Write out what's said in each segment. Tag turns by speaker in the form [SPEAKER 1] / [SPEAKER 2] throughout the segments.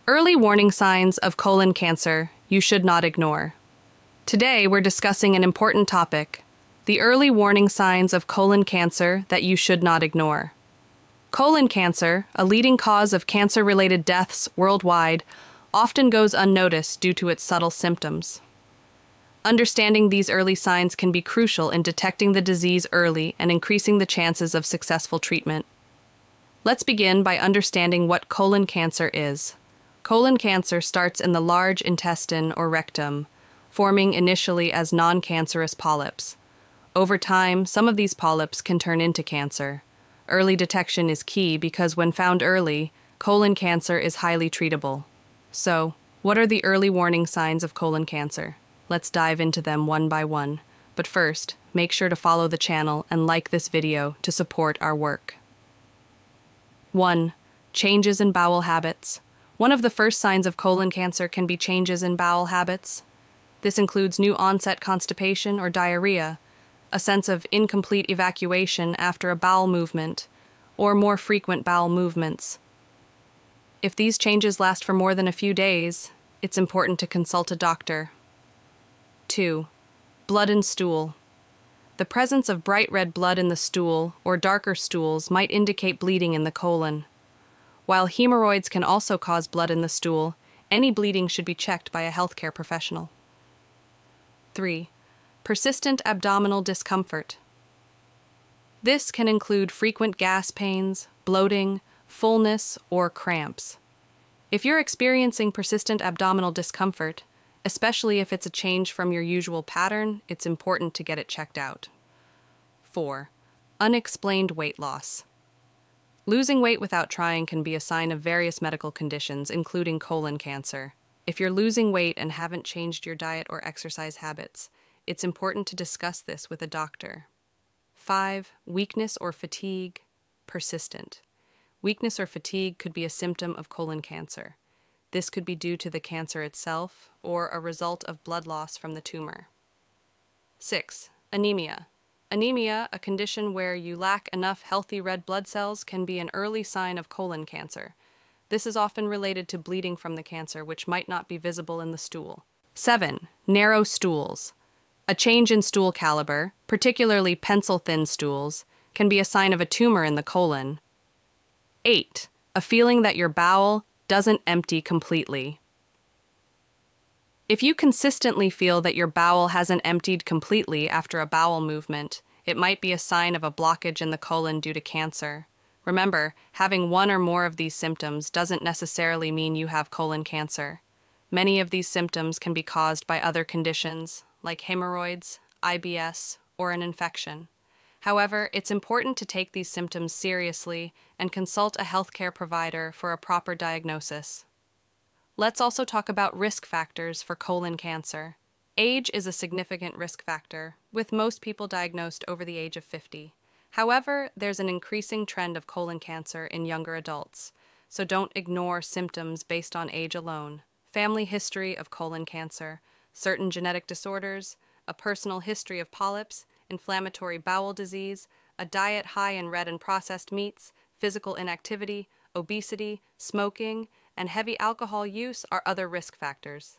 [SPEAKER 1] Early warning signs of colon cancer you should not ignore. Today, we're discussing an important topic, the early warning signs of colon cancer that you should not ignore. Colon cancer, a leading cause of cancer-related deaths worldwide, often goes unnoticed due to its subtle symptoms. Understanding these early signs can be crucial in detecting the disease early and increasing the chances of successful treatment. Let's begin by understanding what colon cancer is. Colon cancer starts in the large intestine or rectum, forming initially as noncancerous polyps. Over time, some of these polyps can turn into cancer. Early detection is key because when found early, colon cancer is highly treatable. So, what are the early warning signs of colon cancer? Let's dive into them one by one. But first, make sure to follow the channel and like this video to support our work. 1. Changes in bowel habits. One of the first signs of colon cancer can be changes in bowel habits. This includes new onset constipation or diarrhea, a sense of incomplete evacuation after a bowel movement, or more frequent bowel movements. If these changes last for more than a few days, it's important to consult a doctor. 2. Blood in stool. The presence of bright red blood in the stool or darker stools might indicate bleeding in the colon. While hemorrhoids can also cause blood in the stool, any bleeding should be checked by a healthcare professional. 3. Persistent abdominal discomfort. This can include frequent gas pains, bloating, fullness, or cramps. If you're experiencing persistent abdominal discomfort, especially if it's a change from your usual pattern, it's important to get it checked out. 4. Unexplained weight loss. Losing weight without trying can be a sign of various medical conditions, including colon cancer. If you're losing weight and haven't changed your diet or exercise habits, it's important to discuss this with a doctor. 5. Weakness or fatigue. Persistent. Weakness or fatigue could be a symptom of colon cancer. This could be due to the cancer itself or a result of blood loss from the tumor. 6. Anemia. Anemia, a condition where you lack enough healthy red blood cells, can be an early sign of colon cancer. This is often related to bleeding from the cancer, which might not be visible in the stool. 7. Narrow stools. A change in stool caliber, particularly pencil-thin stools, can be a sign of a tumor in the colon. 8. A feeling that your bowel doesn't empty completely. If you consistently feel that your bowel hasn't emptied completely after a bowel movement, it might be a sign of a blockage in the colon due to cancer. Remember, having one or more of these symptoms doesn't necessarily mean you have colon cancer. Many of these symptoms can be caused by other conditions, like hemorrhoids, IBS, or an infection. However, it's important to take these symptoms seriously and consult a healthcare provider for a proper diagnosis. Let's also talk about risk factors for colon cancer. Age is a significant risk factor, with most people diagnosed over the age of 50. However, there's an increasing trend of colon cancer in younger adults, so don't ignore symptoms based on age alone. Family history of colon cancer, certain genetic disorders, a personal history of polyps, inflammatory bowel disease, a diet high in red and processed meats, physical inactivity, obesity, smoking, and heavy alcohol use are other risk factors.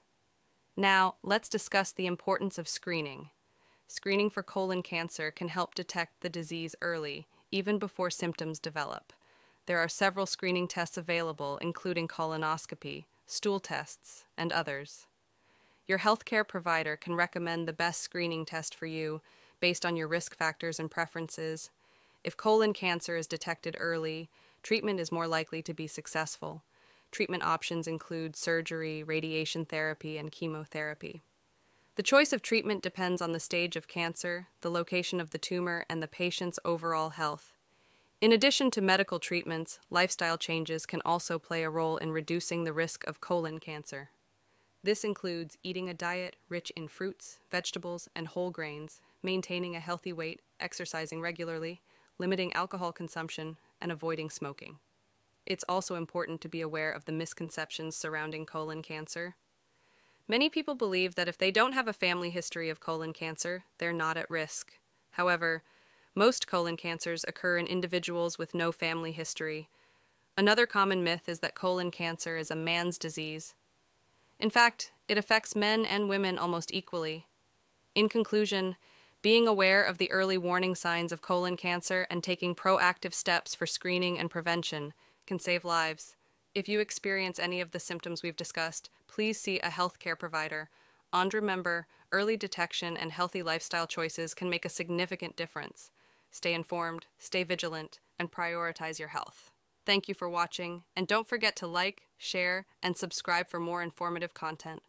[SPEAKER 1] Now, let's discuss the importance of screening. Screening for colon cancer can help detect the disease early, even before symptoms develop. There are several screening tests available, including colonoscopy, stool tests, and others. Your healthcare provider can recommend the best screening test for you based on your risk factors and preferences. If colon cancer is detected early, treatment is more likely to be successful. Treatment options include surgery, radiation therapy, and chemotherapy. The choice of treatment depends on the stage of cancer, the location of the tumor, and the patient's overall health. In addition to medical treatments, lifestyle changes can also play a role in reducing the risk of colon cancer. This includes eating a diet rich in fruits, vegetables, and whole grains, maintaining a healthy weight, exercising regularly, limiting alcohol consumption, and avoiding smoking. It's also important to be aware of the misconceptions surrounding colon cancer. Many people believe that if they don't have a family history of colon cancer, they're not at risk. However, most colon cancers occur in individuals with no family history. Another common myth is that colon cancer is a man's disease. In fact, it affects men and women almost equally. In conclusion, being aware of the early warning signs of colon cancer and taking proactive steps for screening and prevention can save lives. If you experience any of the symptoms we've discussed, please see a healthcare provider. And remember, early detection and healthy lifestyle choices can make a significant difference. Stay informed, stay vigilant, and prioritize your health. Thank you for watching, and don't forget to like, share, and subscribe for more informative content.